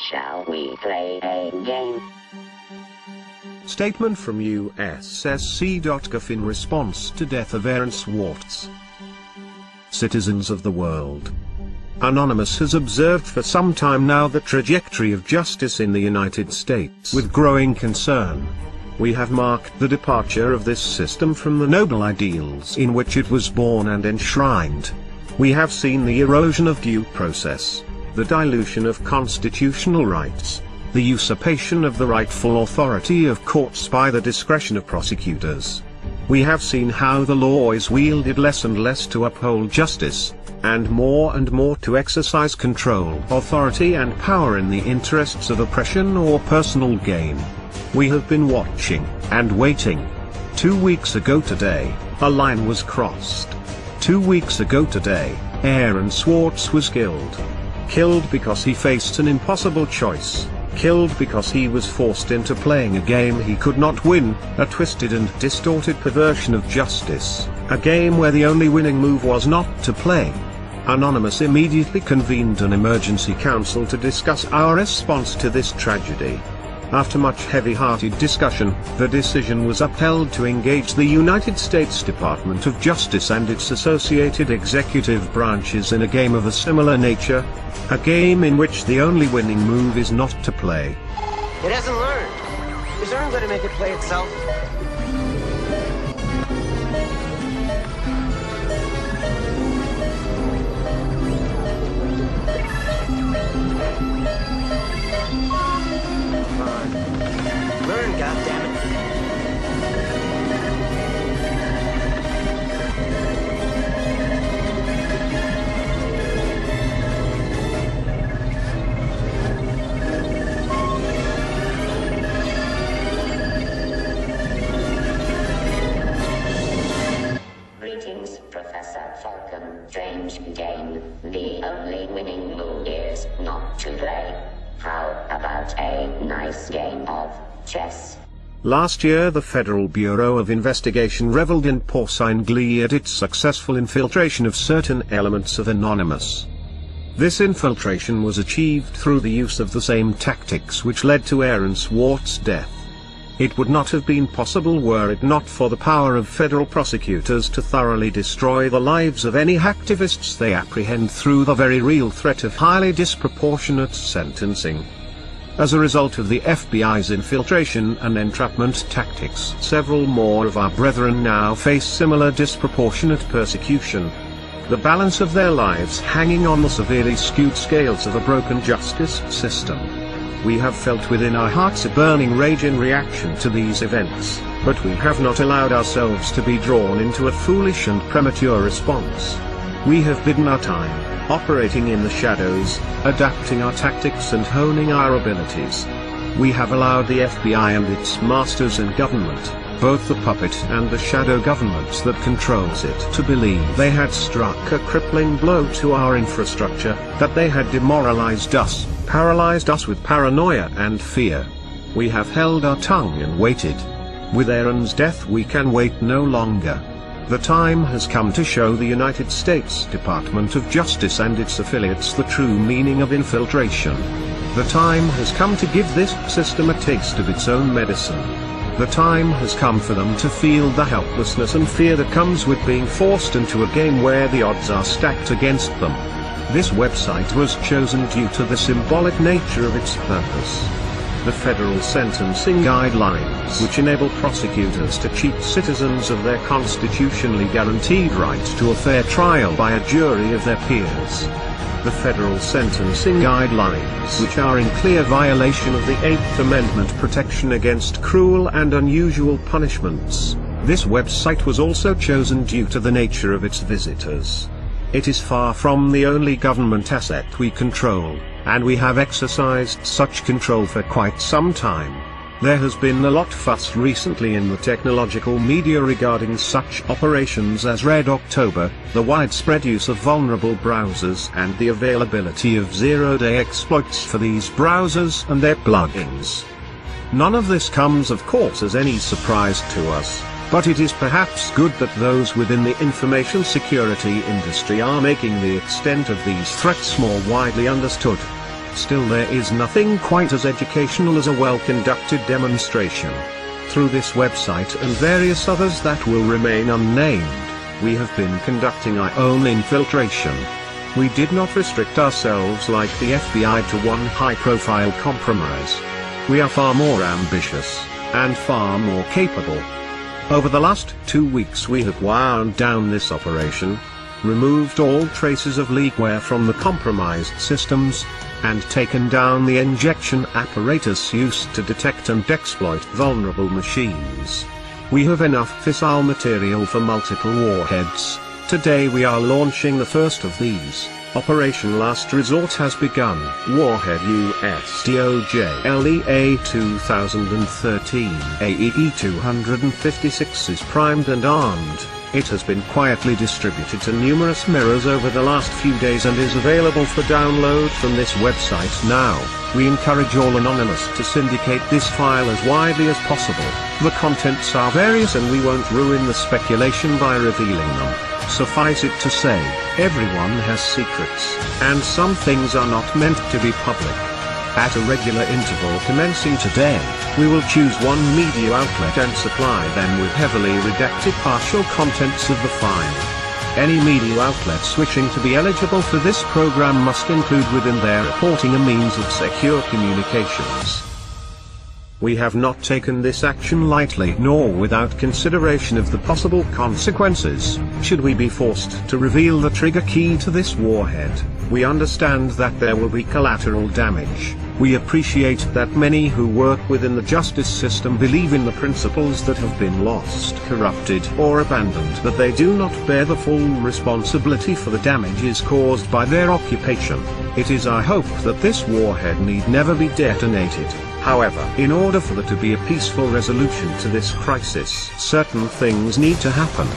Shall we play a game? Statement from USSC.gov in response to death of Aaron Swartz. Citizens of the world. Anonymous has observed for some time now the trajectory of justice in the United States with growing concern. We have marked the departure of this system from the noble ideals in which it was born and enshrined. We have seen the erosion of due process, the dilution of constitutional rights, the usurpation of the rightful authority of courts by the discretion of prosecutors. We have seen how the law is wielded less and less to uphold justice, and more to exercise control, authority and power in the interests of oppression or personal gain. We have been watching, and waiting. 2 weeks ago today, a line was crossed. 2 weeks ago today, Aaron Swartz was killed. Killed because he faced an impossible choice. Killed because he was forced into playing a game he could not win, a twisted and distorted perversion of justice, a game where the only winning move was not to play. Anonymous immediately convened an emergency council to discuss our response to this tragedy. After much heavy-hearted discussion, the decision was upheld to engage the United States Department of Justice and its associated executive branches in a game of a similar nature, a game in which the only winning move is not to play. It hasn't learned. Is Earn going to make it play itself? Learn, goddammit. Greetings, Professor Falcon. Strange game. The only winning move is not to play. How about a nice game of chess? Last year the Federal Bureau of Investigation reveled in porcine glee at its successful infiltration of certain elements of Anonymous. This infiltration was achieved through the use of the same tactics which led to Aaron Swartz's death. It would not have been possible were it not for the power of federal prosecutors to thoroughly destroy the lives of any hacktivists they apprehend through the very real threat of highly disproportionate sentencing. As a result of the FBI's infiltration and entrapment tactics, several more of our brethren now face similar disproportionate persecution. The balance of their lives hanging on the severely skewed scales of a broken justice system. We have felt within our hearts a burning rage in reaction to these events, but we have not allowed ourselves to be drawn into a foolish and premature response. We have bidden our time, operating in the shadows, adapting our tactics and honing our abilities. We have allowed the FBI and its masters in government, both the puppet and the shadow government that controls it, to believe they had struck a crippling blow to our infrastructure, that they had demoralized us, paralyzed us with paranoia and fear. We have held our tongue and waited. With Aaron's death we can wait no longer. The time has come to show the United States Department of Justice and its affiliates the true meaning of infiltration. The time has come to give this system a taste of its own medicine. The time has come for them to feel the helplessness and fear that comes with being forced into a game where the odds are stacked against them. This website was chosen due to the symbolic nature of its purpose. The federal sentencing guidelines, which enable prosecutors to cheat citizens of their constitutionally guaranteed right to a fair trial by a jury of their peers. The federal sentencing guidelines, which are in clear violation of the 8th Amendment protection against cruel and unusual punishments. This website was also chosen due to the nature of its visitors. It is far from the only government asset we control, and we have exercised such control for quite some time. There has been a lot fuss recently in the technological media regarding such operations as Red October, the widespread use of vulnerable browsers and the availability of zero-day exploits for these browsers and their plugins. None of this comes of course as any surprise to us, but it is perhaps good that those within the information security industry are making the extent of these threats more widely understood. Still, there is nothing quite as educational as a well-conducted demonstration. Through this website and various others that will remain unnamed, we have been conducting our own infiltration. We did not restrict ourselves like the FBI to one high-profile compromise. We are far more ambitious, and far more capable. Over the last 2 weeks we have wound down this operation, removed all traces of leakware from the compromised systems, and taken down the injection apparatus used to detect and exploit vulnerable machines. We have enough fissile material for multiple warheads. Today we are launching the first of these. Operation Last Resort has begun. Warhead USDOJ-LEA 2013 AEE-256 is primed and armed. It has been quietly distributed to numerous mirrors over the last few days and is available for download from this website now. We encourage all anonymous to syndicate this file as widely as possible. The contents are various and we won't ruin the speculation by revealing them. Suffice it to say, everyone has secrets, and some things are not meant to be public. At a regular interval commencing today, we will choose one media outlet and supply them with heavily redacted partial contents of the file. Any media outlets wishing to be eligible for this program must include within their reporting a means of secure communications. We have not taken this action lightly nor without consideration of the possible consequences, should we be forced to reveal the trigger key to this warhead. We understand that there will be collateral damage. We appreciate that many who work within the justice system believe in the principles that have been lost, corrupted, or abandoned, that they do not bear the full responsibility for the damages caused by their occupation. It is our hope that this warhead need never be detonated. However, in order for there to be a peaceful resolution to this crisis, certain things need to happen.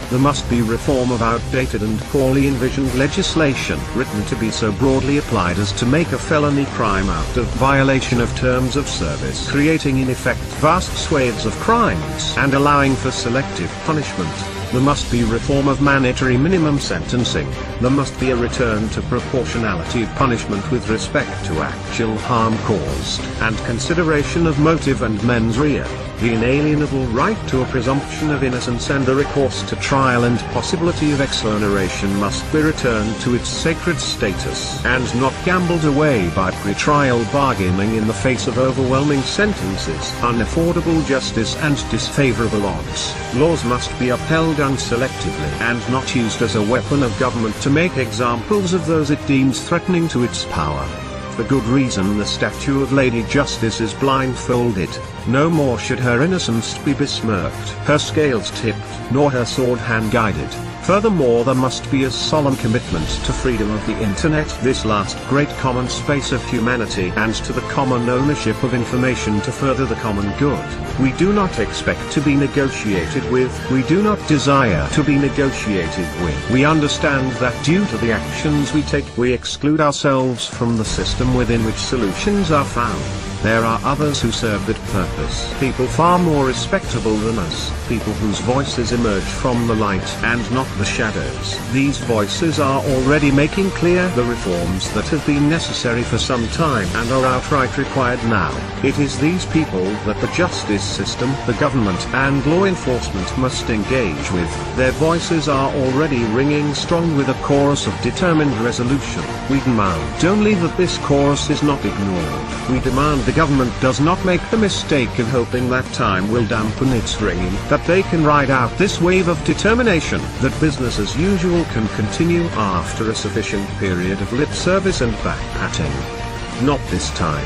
There must be reform of outdated and poorly envisioned legislation written to be so broadly applied as to make a felony crime out of violation of terms of service, creating in effect vast swathes of crimes and allowing for selective punishment. There must be reform of mandatory minimum sentencing. There must be a return to proportionality of punishment with respect to actual harm caused, and consideration of motive and mens rea. The inalienable right to a presumption of innocence and the recourse to trial and possibility of exoneration must be returned to its sacred status and not gambled away by pre-trial bargaining in the face of overwhelming sentences, unaffordable justice and disfavorable odds. Laws must be upheld unselectively and not used as a weapon of government to make examples of those it deems threatening to its power. For good reason the statue of Lady Justice is blindfolded. No more should her innocence be besmirched, her scales tipped, nor her sword hand-guided. Furthermore, there must be a solemn commitment to freedom of the internet, this last great common space of humanity, and to the common ownership of information to further the common good. We do not expect to be negotiated with, we do not desire to be negotiated with. We understand that due to the actions we take, we exclude ourselves from the system within which solutions are found. There are others who serve that purpose. People far more respectable than us. People whose voices emerge from the light and not the shadows. These voices are already making clear the reforms that have been necessary for some time and are outright required now. It is these people that the justice system, the government, and law enforcement must engage with. Their voices are already ringing strong with a chorus of determined resolution. We demand only that this chorus is not ignored. We demand the government does not make the mistake of hoping that time will dampen its ringing, that they can ride out this wave of determination, that business as usual can continue after a sufficient period of lip service and back-patting. Not this time.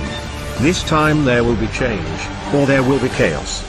This time there will be change, or there will be chaos.